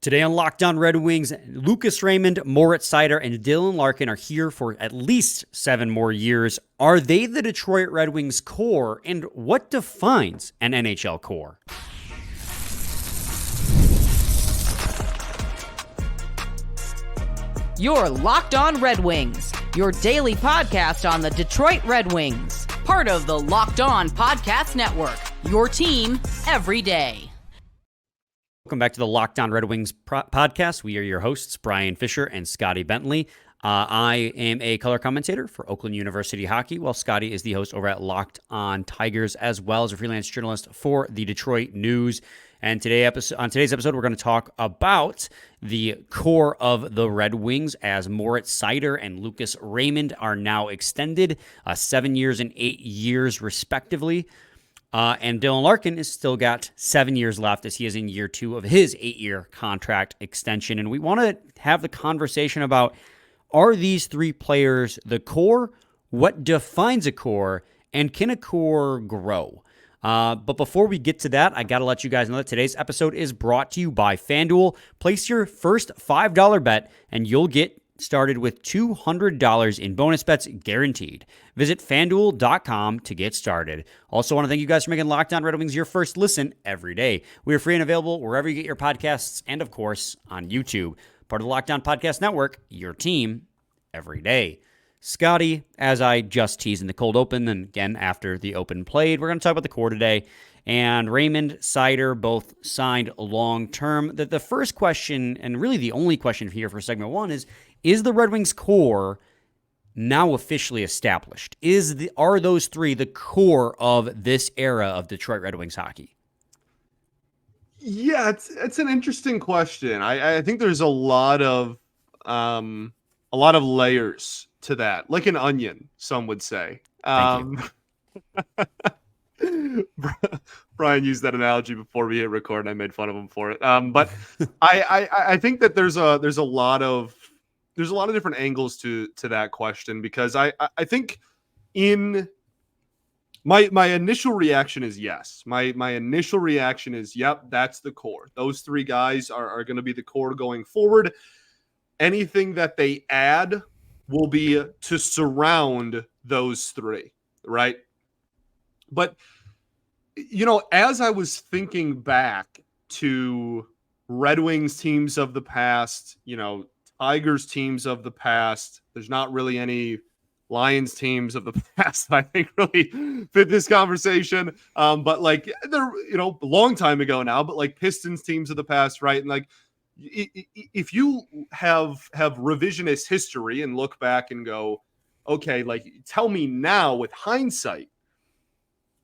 Today on Locked On Red Wings, Lucas Raymond, Moritz Seider, and Dylan Larkin are here for at least 7 more years. Are they the Detroit Red Wings core, and what defines an NHL core? You're Locked On Red Wings, your daily podcast on the Detroit Red Wings, part of the Locked On Podcast Network, your team every day. Welcome back to the Locked On Red Wings podcast. We are your hosts, Brian Fisher and Scotty Bentley. I am a color commentator for Oakland University Hockey, while Scotty is the host over at Locked On Tigers, as well as a freelance journalist for the Detroit News. And on today's episode, we're going to talk about the core of the Red Wings, as Moritz Seider and Lucas Raymond are now extended 7 years and 8 years, respectively. And Dylan Larkin has still got 7 years left, as he is in year 2 of his 8-year contract extension. And we want to have the conversation about, are these 3 players the core? What defines a core? And can a core grow? But before we get to that, I got to let you guys know that today's episode is brought to you by FanDuel. Place your first $5 bet, and you'll get started with $200 in bonus bets guaranteed. Visit FanDuel.com to get started. Also want to thank you guys for making Locked On Red Wings your first listen every day. We are free and available wherever you get your podcasts and, of course, on YouTube. Part of the Locked On Podcast Network, your team every day. Scotty, as I just teased in the cold open, and again after the open played, we're going to talk about the core today. And Raymond, Seider both signed long-term. The first question, and really the only question here for segment 1, is the Red Wings core now officially established? Are those 3 the core of this era of Detroit Red Wings hockey? Yeah, it's an interesting question. I think there's a lot of layers to that, like an onion, some would say. Thank you. Brian used that analogy before we hit record, and I made fun of him for it. But I think that there's a lot of different angles to that question, because I think in my initial reaction is yes. My initial reaction is, yep, that's the core. Those 3 guys are going to be the core going forward. Anything that they add will be to surround those 3, right? But, as I was thinking back to Red Wings teams of the past, Tigers teams of the past, there's not really any Lions teams of the past I think really fit this conversation. But like, they're, a long time ago now, but like Pistons teams of the past, right? And like, if you have revisionist history and look back and go, okay, like, tell me now with hindsight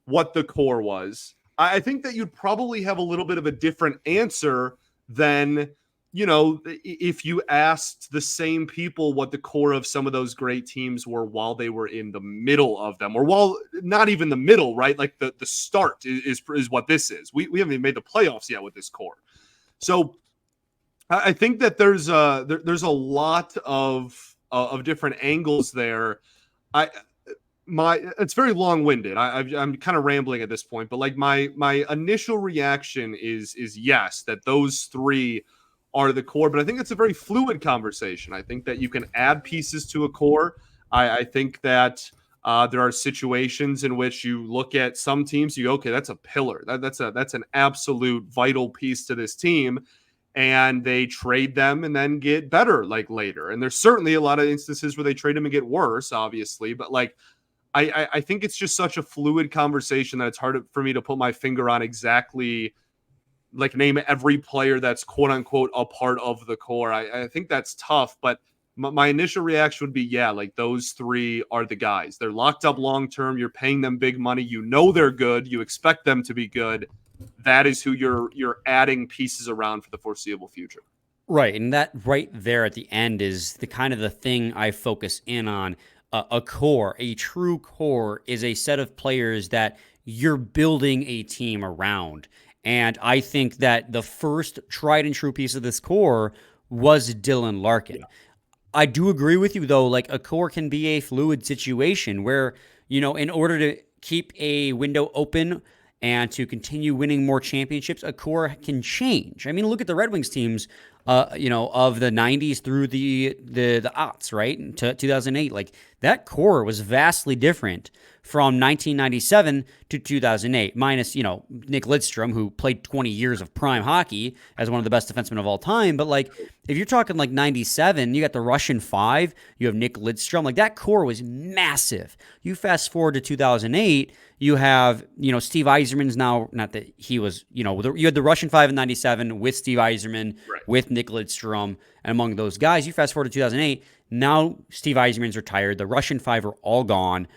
what the core was, I think that you'd probably have a little bit of a different answer than, if you asked the same people what the core of some of those great teams were while they were in the middle of them, or while not even the middle, right? Like the start is what this is. We haven't even made the playoffs yet with this core. So I think that there's a lot of different angles there. It's very long-winded. I'm kind of rambling at this point, but like my initial reaction is yes, that those 3 are the core, but I think it's a very fluid conversation. I think that you can add pieces to a core. I think that there are situations in which you look at some teams, you go, okay, that's a pillar. That's an absolute vital piece to this team, and they trade them and then get better like later. And there's certainly a lot of instances where they trade them and get worse, obviously, but like, I think it's just such a fluid conversation that it's hard for me to put my finger on exactly, like, name every player that's quote unquote a part of the core. I think that's tough, but my initial reaction would be, yeah, like those 3 are the guys. They're locked up long-term. You're paying them big money. They're good. You expect them to be good. That is who you're adding pieces around for the foreseeable future. Right. And that right there at the end is the kind of the thing I focus in on. A core, a true core, is a set of players that you're building a team around. And I think that the first tried and true piece of this core was Dylan Larkin. Yeah. I do agree with you, though, like a core can be a fluid situation where, in order to keep a window open and to continue winning more championships, a core can change. I mean, look at the Red Wings teams of the 90s through the aughts, right? To 2008. Like, that core was vastly different from 1997 to 2008, minus, Nick Lidstrom, who played 20 years of prime hockey as one of the best defensemen of all time. But, like, if you're talking like 97, you got the Russian 5, you have Nick Lidstrom. Like, that core was massive. You fast forward to 2008, you have, Steve Yzerman's now, not that he was, you had the Russian 5 in 97 with Steve Yzerman, Right. with Nick Lidstrom, and among those guys. You fast forward to 2008, now Steve Yzerman's retired. The Russian 5 are all gone.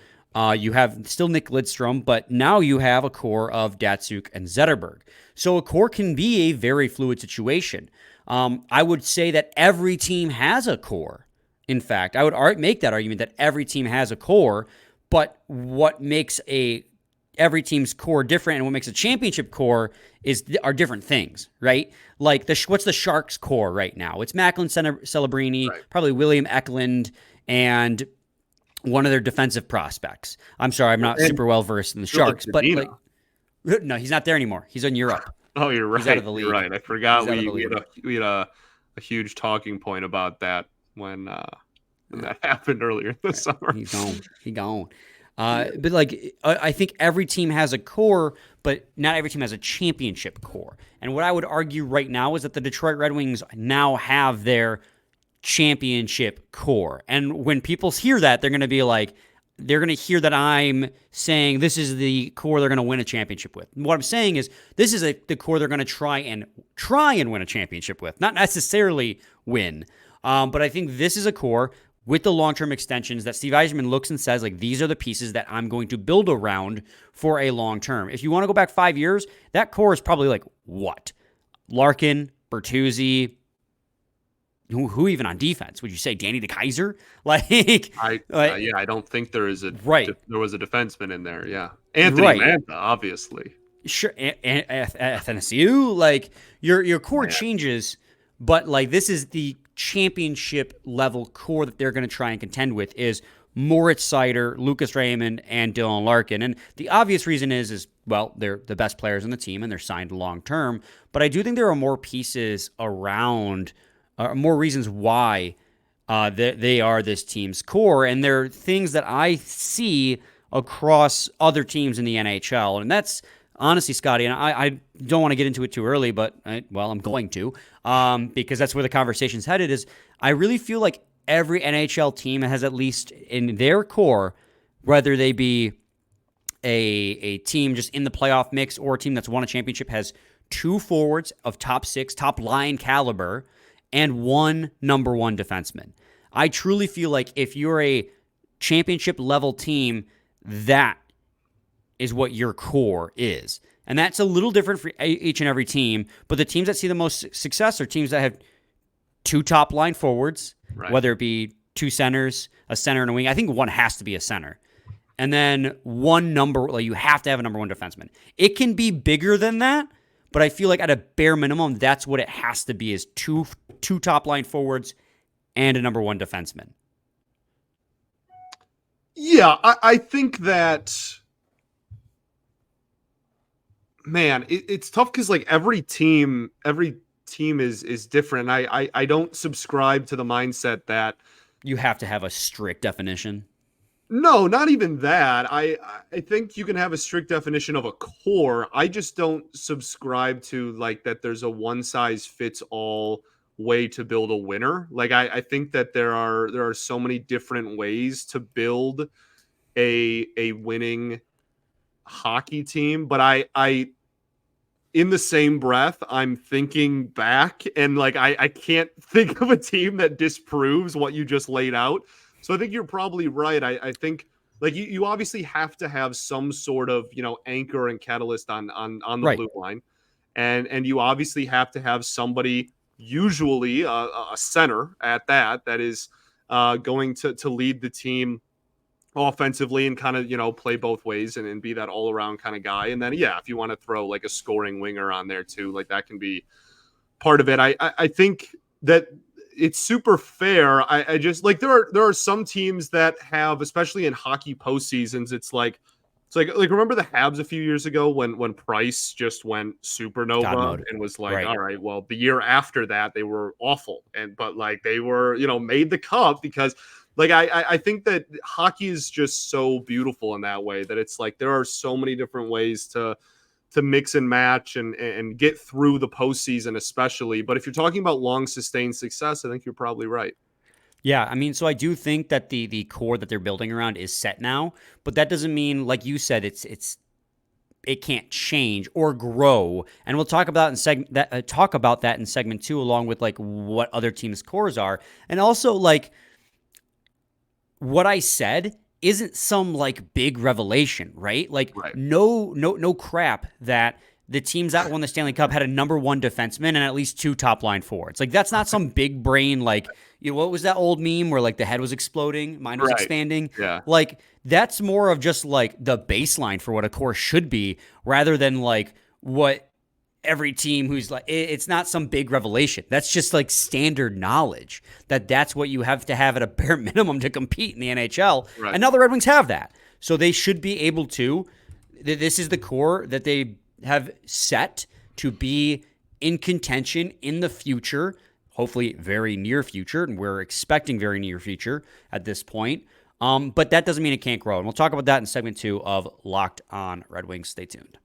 You have still Nick Lidstrom, but now you have a core of Datsuk and Zetterberg. So a core can be a very fluid situation. I would say that every team has a core. In fact, I would make that argument that every team has a core, but what makes every team's core different and what makes a championship core are different things, right? Like, what's the Sharks core right now? It's Macklin, Celebrini, Right. probably William Eklund, and one of their defensive prospects. I'm sorry, I'm not super well versed in the Sharks, but Zadina. no, he's not there anymore. He's in Europe. Oh, you're right. He's out of the league. You're right. I forgot He's out of the we league. had a huge talking point about that when that happened earlier this summer. He's gone. He gone. But like, I think every team has a core, but not every team has a championship core. And what I would argue right now is that the Detroit Red Wings now have their championship core. And when people hear that, they're going to be like, they're going to hear that I'm saying this is the core they're going to win a championship with. And what I'm saying is this is the core they're going to try and win a championship with, not necessarily win. But I think this is a core with the long-term extensions that Steve Yzerman looks and says, like, these are the pieces that I'm going to build around for a long term. If you want to go back 5 years, that core is probably like what? Larkin, Bertuzzi, who even on defense? Would you say Danny DeKaiser? I don't think there is there was a defenseman in there. Yeah, Anthony Mantha, obviously. Sure, Athanasiou. Like, your core changes, but like, this is the championship level core that they're going to try and contend with is Moritz Seider, Lucas Raymond, and Dylan Larkin. And the obvious reason is well, they're the best players on the team and they're signed long term. But I do think there are more pieces around. More reasons why they are this team's core, and they're things that I see across other teams in the NHL. And that's honestly, Scotty, and I don't want to get into it too early, but I'm going to, because that's where the conversation's headed, is I really feel like every NHL team has at least in their core, whether they be a team just in the playoff mix or a team that's won a championship, has 2 forwards of top 6, top line caliber, and 1 number 1 defenseman. I truly feel like if you're a championship level team, that is what your core is. And that's a little different for each and every team, but the teams that see the most success are teams that have 2 top line forwards, Right. whether it be 2 centers, a center and a wing. I think 1 has to be a center. And then 1 number, like, you have to have a number 1 defenseman. It can be bigger than that, but I feel like at a bare minimum, that's what it has to be, is two top line forwards and a number 1 defenseman. Yeah, I think that, man, it's tough because like every team is different. I don't subscribe to the mindset that You have to have a strict definition. no, not even that. I think you can have a strict definition of a core. I just don't subscribe to like that there's a one size fits all way to build a winner. Like I think that there are so many different ways to build a winning hockey team, but I in the same breath, I'm thinking back and like I can't think of a team that disproves what you just laid out. So I think you're probably right. I think like you obviously have to have some sort of, anchor and catalyst on the Right. blue line. And you obviously have to have somebody, usually a center at that is going to lead the team offensively and kind of, play both ways and be that all around kind of guy. And then, yeah, if you want to throw like a scoring winger on there too, like that can be part of it. I think that it's super fair. I just like there are some teams that have, especially in hockey postseasons, it's like So like remember the Habs a few years ago when Price just went God supernova mode. and was like, Right. all right, well, the year after that they were awful, but like they were, made the cup because like I think that hockey is just so beautiful in that way that it's like there are so many different ways to mix and match and get through the postseason, especially. But if you're talking about long sustained success, I think you're probably right. Yeah, I mean, so I do think that the core that they're building around is set now, but that doesn't mean, like you said, it can't change or grow. And we'll talk about that in segment 2, along with like what other teams' cores are, and also like what I said isn't some like big revelation, right? Like Right. no crap that the teams that won the Stanley Cup had a number 1 defenseman and at least 2 top line forwards. Like that's not some big brain like, what was that old meme where like the head was exploding, mind was Right. expanding? Yeah. Like that's more of just like the baseline for what a core should be rather than like what every team who's like, it's not some big revelation. That's just like standard knowledge that's what you have to have at a bare minimum to compete in the NHL. Right. And now the Red Wings have that. So they should be able to, this is the core that they have set to be in contention in the future, hopefully very near future. And we're expecting very near future at this point. But that doesn't mean it can't grow. And we'll talk about that in segment 2 of Locked On Red Wings. Stay tuned.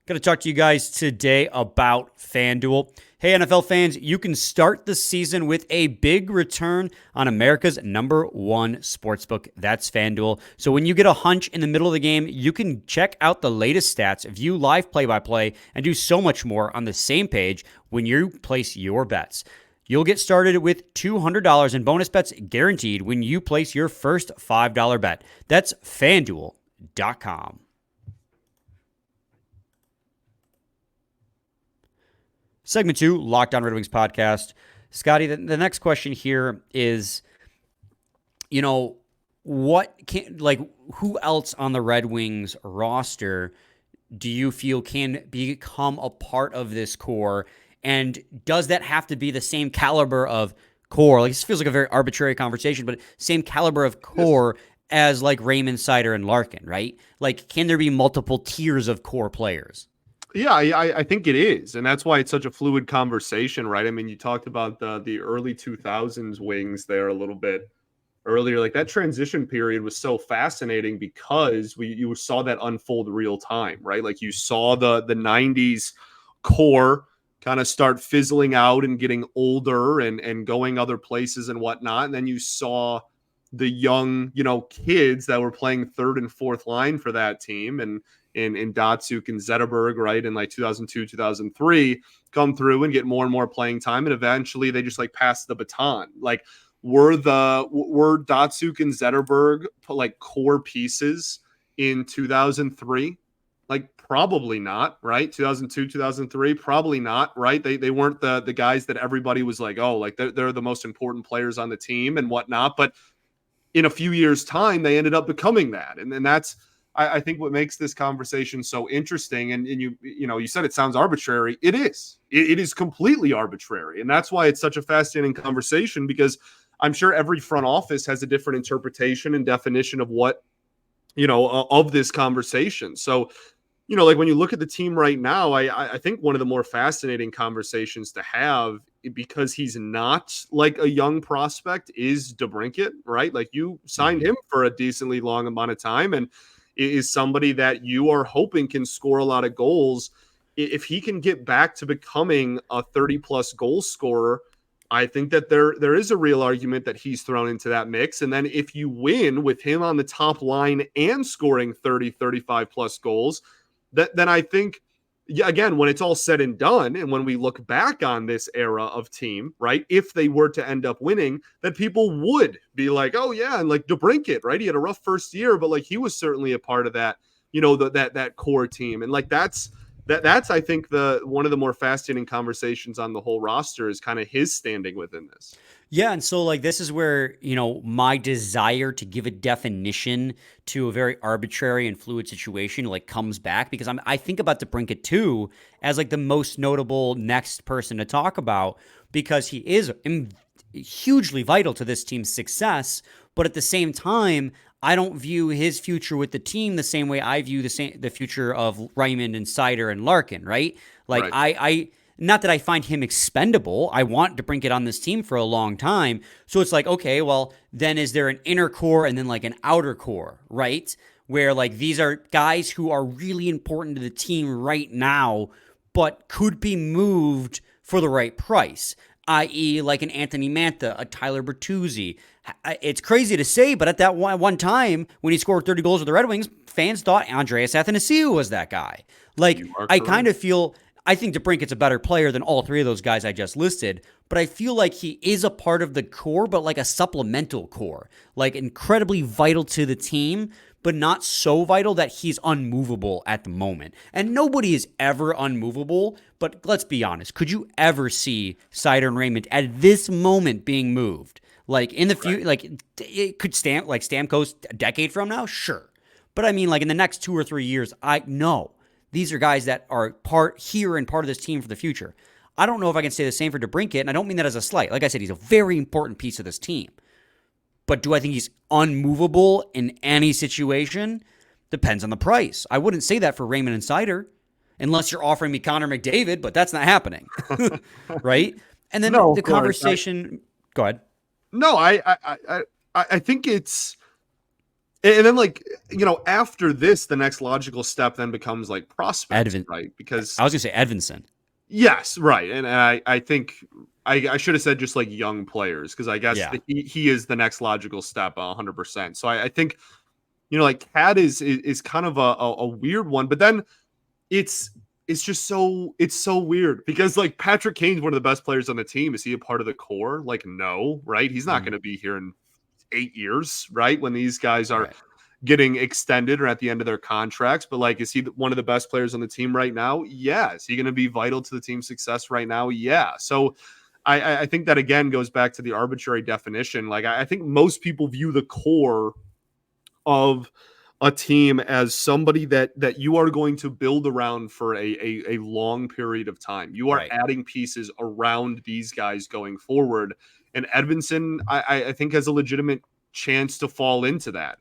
Going to talk to you guys today about FanDuel. Hey, NFL fans, you can start the season with a big return on America's #1 sportsbook. That's FanDuel. So when you get a hunch in the middle of the game, you can check out the latest stats, view live play-by-play, and do so much more on the same page when you place your bets. You'll get started with $200 in bonus bets guaranteed when you place your first $5 bet. That's FanDuel.com. Segment 2, Locked On Red Wings podcast. Scotty, the next question here is, who else on the Red Wings roster do you feel can become a part of this core? And does that have to be the same caliber of core? Like, this feels like a very arbitrary conversation, but same caliber of core as like Raymond Seider and Larkin, right? Like, can there be multiple tiers of core players? Yeah, I think it is. And that's why it's such a fluid conversation, right? I mean, you talked about the early 2000s wings there a little bit earlier. Like that transition period was so fascinating because you saw that unfold real time, right? Like you saw the 90s core kind of start fizzling out and getting older and going other places and whatnot. And then you saw the young, kids that were playing third and fourth line for that team and in Datsuk and Zetterberg, right, in like 2002, 2003, come through and get more and more playing time. And eventually they just like pass the baton. Like were Datsuk and Zetterberg like core pieces in 2003? Like probably not, right? 2002, 2003, probably not, right? They weren't the guys that everybody was like, oh, like they're the most important players on the team and whatnot. But in a few years' time, they ended up becoming that. And that's, I think, what makes this conversation so interesting. And you said it sounds arbitrary. It is. It is completely arbitrary. And that's why it's such a fascinating conversation, because I'm sure every front office has a different interpretation and definition of what, of this conversation. So, like when you look at the team right now, I think one of the more fascinating conversations to have, because he's not like a young prospect, is DeBrincat, right? Like you signed him for a decently long amount of time and is somebody that you are hoping can score a lot of goals. If he can get back to becoming a 30-plus goal scorer, I think that there is a real argument that he's thrown into that mix. And then if you win with him on the top line and scoring 30, 35-plus goals, then I think, again, when it's all said and done, and when we look back on this era of team, right, if they were to end up winning, that people would be like, oh yeah, and like DeBrincat, right, he had a rough first year, but like he was certainly a part of that, that core team. And like that's I think one of the more fascinating conversations on the whole roster is kind of his standing within this. Yeah, and so like this is where, my desire to give a definition to a very arbitrary and fluid situation like comes back, because I think about DeBrincat too as like the most notable next person to talk about, because he is hugely vital to this team's success. But at the same time, I don't view his future with the team the same way I view the future of Raymond and Seider and Larkin, right? Like Right. I not that I find him expendable. I want DeBrincat on this team for a long time. So it's like, okay, well, then is there an inner core and then like an outer core, right? Where like these are guys who are really important to the team right now, but could be moved for the right price, i.e. like an Anthony Mantha, a Tyler Bertuzzi. It's crazy to say, but at that one time when he scored 30 goals with the Red Wings, fans thought Andreas Athanasiou was that guy. Like, I kind of feel, I think DeBrincat's a better player than all three of those guys I just listed, but I feel like he is a part of the core, but like a supplemental core, like incredibly vital to the team, but not so vital that he's unmovable at the moment. And nobody is ever unmovable, but let's be honest. Could you ever see Seider and Raymond at this moment being moved? Like in the future, like it could Stamkos a decade from now? Sure. But I mean, like in the next 2 or 3 years, I know these are guys that are part here and part of this team for the future. I don't know if I can say the same for DeBrincat, and I don't mean that as a slight. Like I said, he's a very important piece of this team. But do I think he's unmovable in any situation? Depends on the price. I wouldn't say that for Raymond and Seider, unless you're offering me Connor McDavid, but that's not happening, right? And then the conversation. Go ahead. No, I think it's, and then like, you know, after this, the next logical step then becomes like prospects, right? Because I was gonna say Edvinsson. Yes, right, and I think I should have said just like young players, because I guess he is the next logical step 100%. So I think, you know, like Cat is kind of a weird one, but then it's just so weird because like Patrick Kane's one of the best players on the team. Is he a part of the core? Like, no, right? He's not going to be here in 8 years, right? When these guys are getting extended or at the end of their contracts. But like, is he one of the best players on the team right now? Yeah. Is he going to be vital to the team's success right now? Yeah. So I think that again goes back to the arbitrary definition. Like I think most people view the core of a team as somebody that you are going to build around for a long period of time. You are adding pieces around these guys going forward. And Edvinsson, I think, has a legitimate chance to fall into that.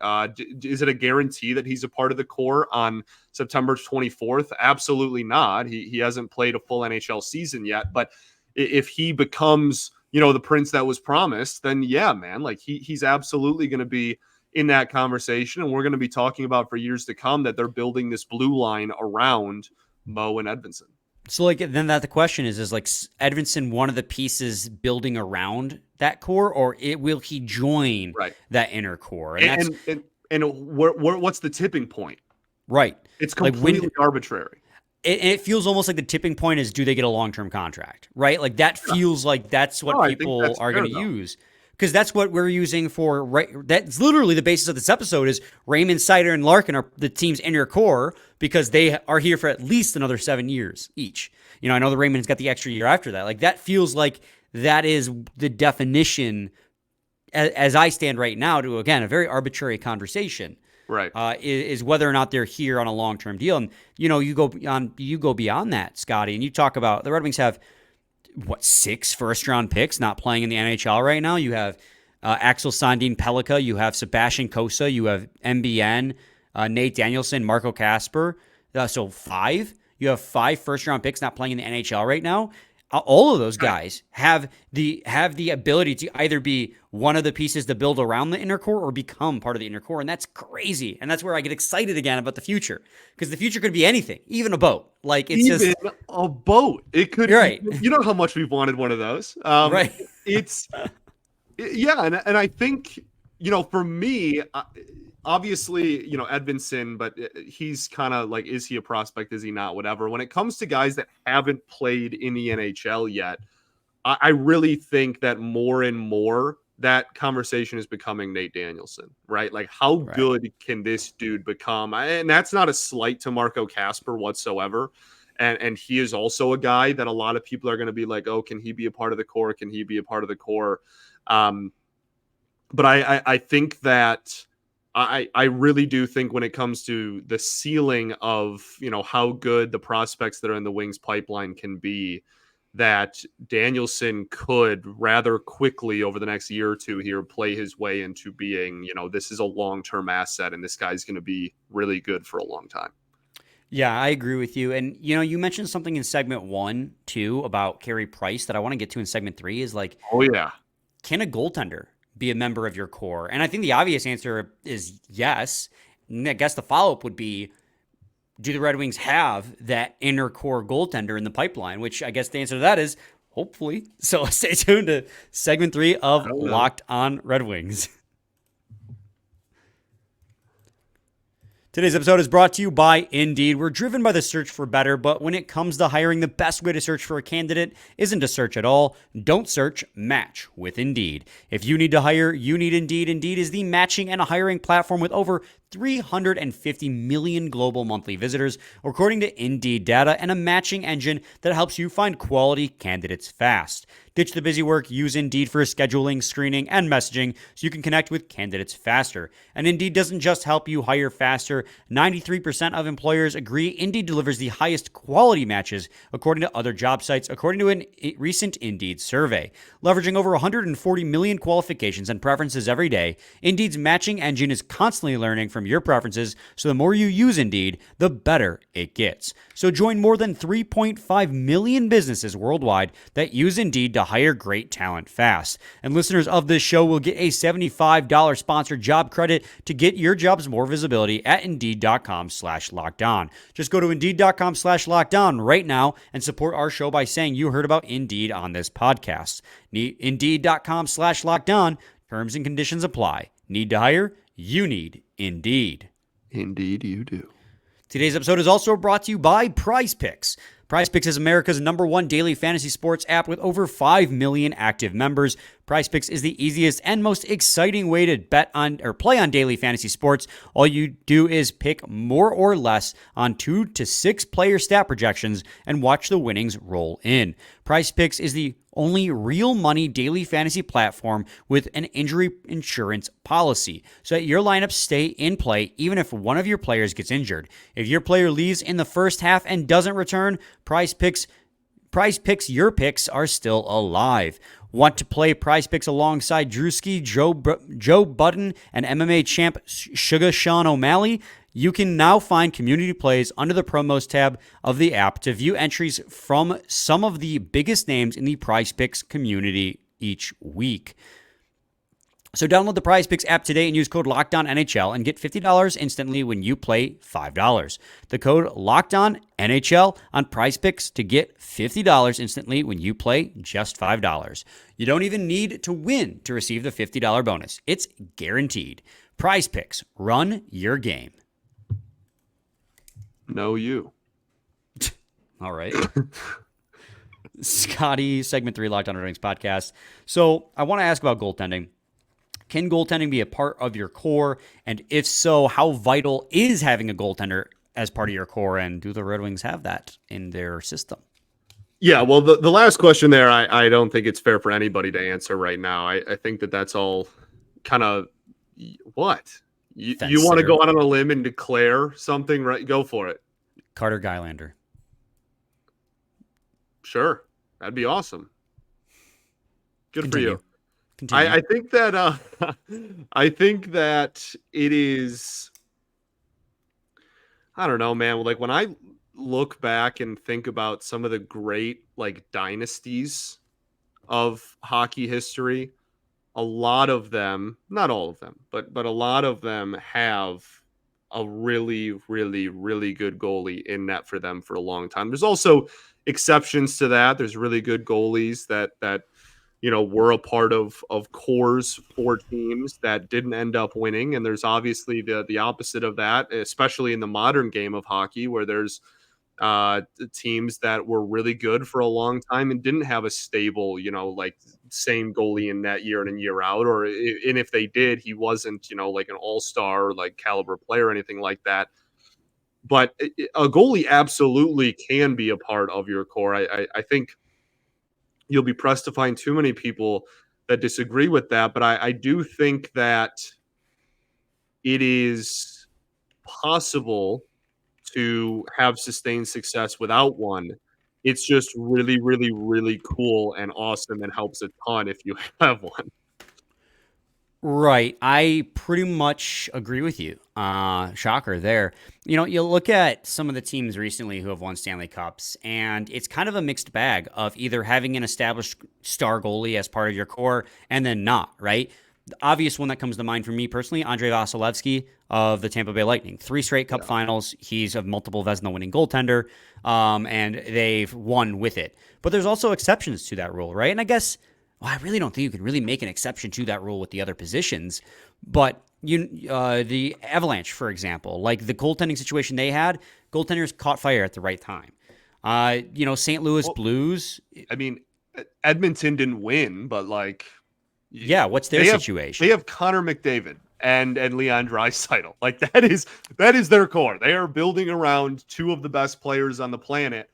Is it a guarantee that he's a part of the core on September 24th? Absolutely not. He hasn't played a full NHL season yet. But if he becomes, you know, the prince that was promised, then yeah, man, like he's absolutely going to be in that conversation, and we're going to be talking about for years to come that they're building this blue line around Mo and Edvinsson. So like then that the question is like Edvinsson one of the pieces building around that core, or will he join that inner core? And what's the tipping point? Right, it's completely arbitrary. It feels almost like the tipping point is, do they get a long-term contract? Right, like that feels like that's what people are going to use. Because that's what we're using for, right? That's literally the basis of this episode is Raymond, Seider, and Larkin are the team's inner core because they are here for at least another 7 years each. You know, I know the Raymond's got the extra year after that. Like that feels like that is the definition as I stand right now to, again, a very arbitrary conversation. Right. Is whether or not they're here on a long-term deal. And, you know, you go beyond that, Scotty, and you talk about the Red Wings have, 6 first-round picks not playing in the NHL right now? You have Axel Sandin-Pellikka, you have Sebastian Cossa, you have MBN, Nate Danielson, Marco Kasper. So 5. You have 5 first-round picks not playing in the NHL right now. All of those guys have the ability to either be one of the pieces to build around the inner core or become part of the inner core, and that's crazy. And that's where I get excited again about the future, because the future could be anything, even a boat. Like it's even just a boat. It could. Right. You know how much we've wanted one of those. Right. It's and I think, you know, for me. Obviously, you know, Edvinsson, but he's kind of like, is he a prospect? Is he not? Whatever. When it comes to guys that haven't played in the NHL yet, I really think that more and more that conversation is becoming Nate Danielson, right? Like, how good can this dude become? And that's not a slight to Marco Kasper whatsoever. And he is also a guy that a lot of people are going to be like, oh, can he be a part of the core? Can he be a part of the core? But I think that I really do think when it comes to the ceiling of, you know, how good the prospects that are in the Wings pipeline can be, that Danielson could rather quickly over the next year or two here play his way into being, this is a long-term asset and this guy's going to be really good for a long time. Yeah, I agree with you. And, you mentioned something in segment 1, too, about Carey Price that I want to get to in segment 3 is like, oh, yeah. Can a goaltender be a member of your core? And I think the obvious answer is yes. And I guess the follow-up would be, do the Red Wings have that inner core goaltender in the pipeline? Which I guess the answer to that is hopefully. So stay tuned to segment 3 of Locked On Red Wings. Today's episode is brought to you by Indeed. We're driven by the search for better, but when it comes to hiring, the best way to search for a candidate isn't to search at all. Don't search, match with Indeed. If you need to hire, you need Indeed. Indeed is the matching and hiring platform with over 350 million global monthly visitors, according to Indeed data, and a matching engine that helps you find quality candidates fast. Ditch the busy work, use Indeed for scheduling, screening, and messaging so you can connect with candidates faster. And Indeed doesn't just help you hire faster. 93% of employers agree Indeed delivers the highest quality matches according to other job sites, according to a recent Indeed survey. Leveraging over 140 million qualifications and preferences every day, Indeed's matching engine is constantly learning from your preferences, so the more you use Indeed, the better it gets. So join more than 3.5 million businesses worldwide that use Indeed to hire great talent fast. And listeners of this show will get a $75 sponsored job credit to get your jobs more visibility at Indeed.com/lockedon. Just go to Indeed.com/lockedon right now and support our show by saying you heard about Indeed on this podcast. Indeed.com/lockedon. Terms and conditions apply. Need to hire? You need Indeed. Indeed you do. Today's episode is also brought to you by PrizePicks. PrizePicks is America's #1 daily fantasy sports app with over 5 million active members. PrizePicks is the easiest and most exciting way to bet on or play on daily fantasy sports. All you do is pick more or less on 2 to 6 player stat projections and watch the winnings roll in. PrizePicks is the only real money daily fantasy platform with an injury insurance policy, so that your lineups stay in play even if one of your players gets injured. If your player leaves in the first half and doesn't return, PrizePicks your picks are still alive. Want to play PrizePicks alongside Drewski, Joe Budden, and MMA champ Sugar Sean O'Malley? You can now find community plays under the promos tab of the app to view entries from some of the biggest names in the PrizePicks community each week. So download the PrizePicks app today and use code LOCKEDONNHL and get $50 instantly when you play $5. The code LOCKEDONNHL on PrizePicks to get $50 instantly when you play just $5. You don't even need to win to receive the $50 bonus. It's guaranteed. PrizePicks, run your game. No, you. All right. Scotty, segment 3, Locked On Red Wings podcast. So I want to ask about goaltending. Can goaltending be a part of your core? And if so, how vital is having a goaltender as part of your core? And do the Red Wings have that in their system? Yeah, well, the last question there, I don't think it's fair for anybody to answer right now. I think that's all kind of what? You want to go out on a limb and declare something, right? Go for it. Carter Gylander. Sure. That'd be awesome. Good Continue. for you. I think that it is, I don't know, man. Like when I look back and think about some of the great like dynasties of hockey history, a lot of them, not all of them, but a lot of them have a really, really, really good goalie in net for them for a long time. There's also exceptions to that. There's really good goalies that were a part of cores for teams that didn't end up winning. And there's obviously the opposite of that, especially in the modern game of hockey, where there's teams that were really good for a long time and didn't have a stable, like same goalie in net year in and year out. And if they did, he wasn't, like an all-star, like caliber player or anything like that. But a goalie absolutely can be a part of your core. I think you'll be pressed to find too many people that disagree with that. But I do think that it is possible to have sustained success without one. It's just really, really, really cool and awesome and helps a ton if you have one. Right. I pretty much agree with you. Shocker there. You look at some of the teams recently who have won Stanley Cups, and it's kind of a mixed bag of either having an established star goalie as part of your core and then not, right? The obvious one that comes to mind for me personally, Andrei Vasilevsky of the Tampa Bay Lightning. 3 straight Cup finals. He's a multiple Vezina winning goaltender, and they've won with it. But there's also exceptions to that rule, right? And I guess I really don't think you can really make an exception to that rule with the other positions. But the Avalanche, for example, like the goaltending situation they had, goaltenders caught fire at the right time. St. Louis Blues. I mean, Edmonton didn't win, but like, yeah, what's their situation? They have Connor McDavid and Leon Draisaitl. Like that is their core. They are building around 2 of the best players on the planet.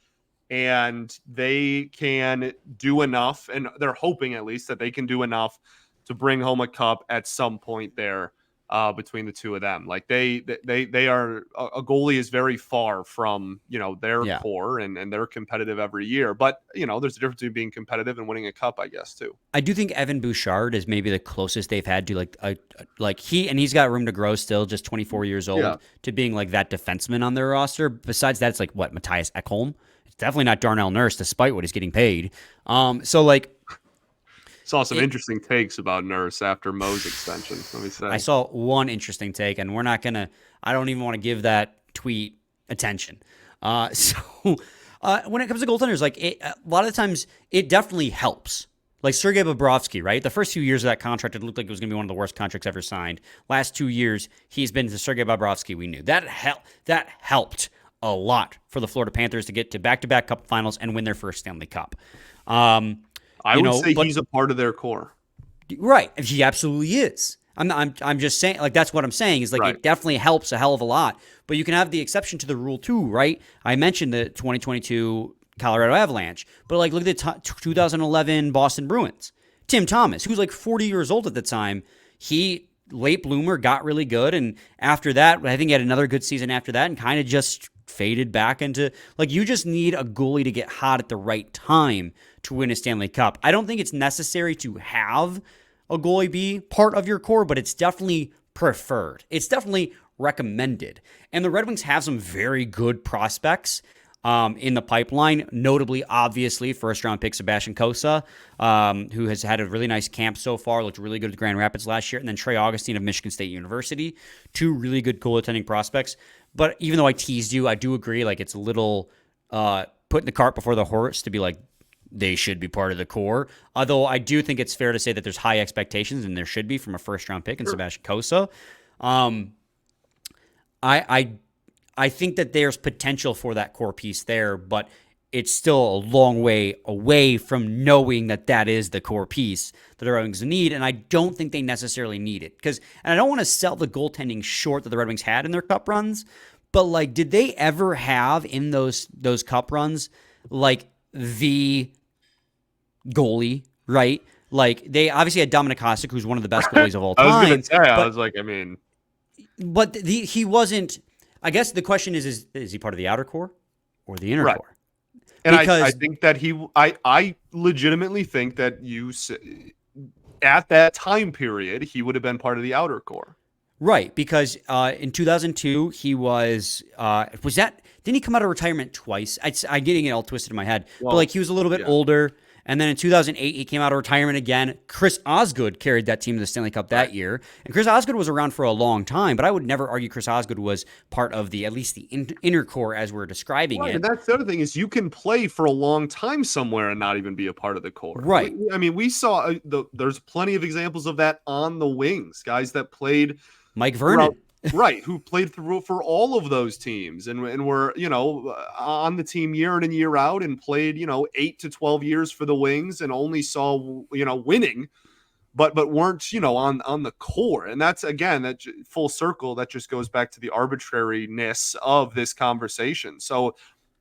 And they can do enough, and they're hoping at least that they can do enough to bring home a cup at some point there between the 2 of them. Like they are a goalie is very far from their core, and they're competitive every year. But there's a difference between being competitive and winning a cup, I guess too. I do think Evan Bouchard is maybe the closest they've had to he's got room to grow still, just 24 years old, to being like that defenseman on their roster. Besides that, it's like what, Matthias Ekholm. Definitely not Darnell Nurse, despite what he's getting paid. Saw some interesting takes about Nurse after Mo's extension. Let me say. I saw one interesting take, and I don't even want to give that tweet attention. When it comes to goaltenders, a lot of the times it definitely helps. Like Sergei Bobrovsky, right? The first few years of that contract, it looked like it was going to be one of the worst contracts ever signed. Last 2 years, he's been the Sergei Bobrovsky we knew. That helped a lot for the Florida Panthers to get to back-to-back Cup finals and win their first Stanley Cup. I would say he's a part of their core. Right. He absolutely is. I'm just saying, like, that's what I'm saying is, like, It definitely helps a hell of a lot. But you can have the exception to the rule too, right? I mentioned the 2022 Colorado Avalanche, but like, look at the 2011 Boston Bruins. Tim Thomas, who's like 40 years old at the time, he late bloomer, got really good, and after that, I think he had another good season after that, and kind of just faded back into, like, you just need a goalie to get hot at the right time to win a Stanley Cup. I don't think it's necessary to have a goalie be part of your core, but it's definitely preferred. It's definitely recommended. And the Red Wings have some very good prospects in the pipeline, notably, obviously, first-round pick Sebastian Cossa, who has had a really nice camp so far, looked really good at Grand Rapids last year, and then Trey Augustine of Michigan State University, 2 really good goaltending prospects. But even though I teased you, I do agree, like, it's a little putting the cart before the horse to be like, they should be part of the core. Although I do think it's fair to say that there's high expectations, and there should be, from a first-round pick in Sebastian Cossa. I think that there's potential for that core piece there, but it's still a long way away from knowing that that is the core piece that the Red Wings need, and I don't think they necessarily need it. And I don't want to sell the goaltending short that the Red Wings had in their cup runs, but like, did they ever have in those cup runs like the goalie, right? Like, they obviously had Dominik Hasek, who's one of the best goalies of all time. I was going to say, but he wasn't. I guess the question is he part of the outer core or the inner core? And I think that I legitimately think that at that time period, he would have been part of the outer core. Right, because in 2002, he was didn't he come out of retirement twice? I'm getting it all twisted in my head. Well, but like, he was a little bit older. And then in 2008, he came out of retirement again. Chris Osgood carried that team to the Stanley Cup that year. And Chris Osgood was around for a long time, but I would never argue Chris Osgood was part of at least the inner core as we're describing it. And that's the other thing, is you can play for a long time somewhere and not even be a part of the core. Right. We saw there's plenty of examples of that on the wings, guys that played. Mike Vernon. Right, who played through for all of those teams and were, on the team year in and year out, and played, 8 to 12 years for the Wings, and only saw, winning, but weren't, on the core. And that's, again, that full circle, that just goes back to the arbitrariness of this conversation. So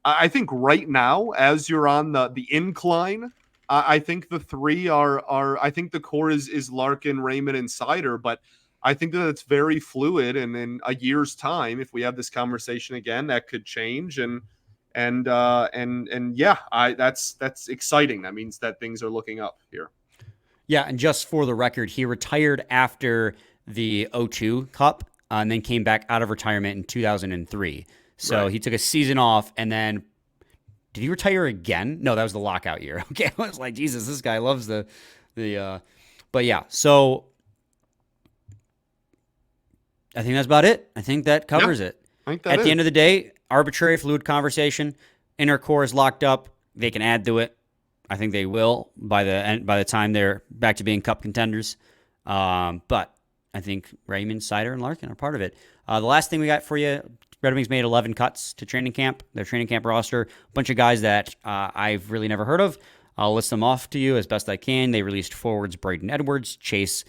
I think right now, as you're on the incline, I think the 3 are I think the core is Larkin, Raymond, and Seider, but I think that it's very fluid, and in a year's time, if we have this conversation again, that could change, and And yeah, that's exciting. That means that things are looking up here. Yeah, and just for the record, he retired after the 02 Cup and then came back out of retirement in 2003. So he took a season off, and then did he retire again? No, that was the lockout year. Okay, I was like, Jesus, this guy loves the but yeah, so I think that's about it. I think that covers it. At the end of the day, arbitrary fluid conversation. Inner core is locked up. They can add to it. I think they will by the time they're back to being cup contenders. But I think Raymond, Seider, and Larkin are part of it. The last thing we got for you, Red Wings made 11 cuts to training camp. Their training camp roster, a bunch of guys that I've really never heard of. I'll list them off to you as best I can. They released forwards Braden Edwards, Chase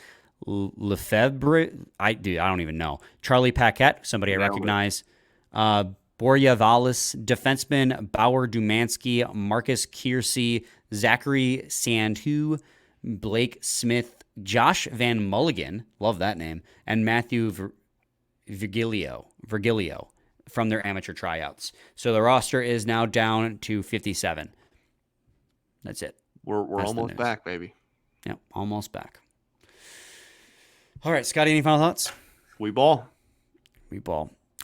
Lefebvre. I don't even know. Charlie Paquette, somebody I recognize. Borja Vallis, defenseman Bauer Dumansky, Marcus Kiersey, Zachary Sandhu, Blake Smith, Josh Van Mulligan, love that name, and Matthew Virgilio from their amateur tryouts. So the roster is now down to 57. That's it. We're almost back, baby. Yeah, almost back. All right, Scotty, any final thoughts? We ball.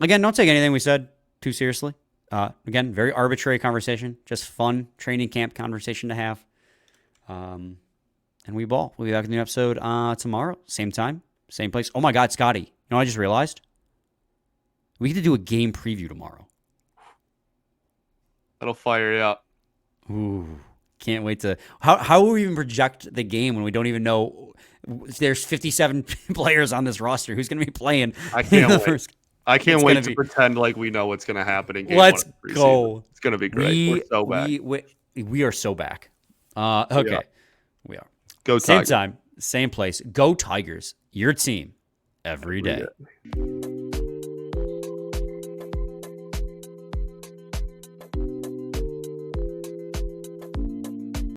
Again, don't take anything we said too seriously. Again, very arbitrary conversation, just fun training camp conversation to have. And we ball. We'll be back in the new episode tomorrow, same time, same place. Oh my God, Scotty, you know what I just realized? We get to do a game preview tomorrow. That'll fire you up. Ooh, can't wait to. How will we even project the game when we don't even know? There's 57 players on this roster. Who's going to be playing? I can't wait. I can't wait to pretend like we know what's going to happen in game Let's one of go. It's going to be great. We're so back. We are so so back. Okay. We are. Go Same Tigers. time, same place. Go Tigers. Your team every day.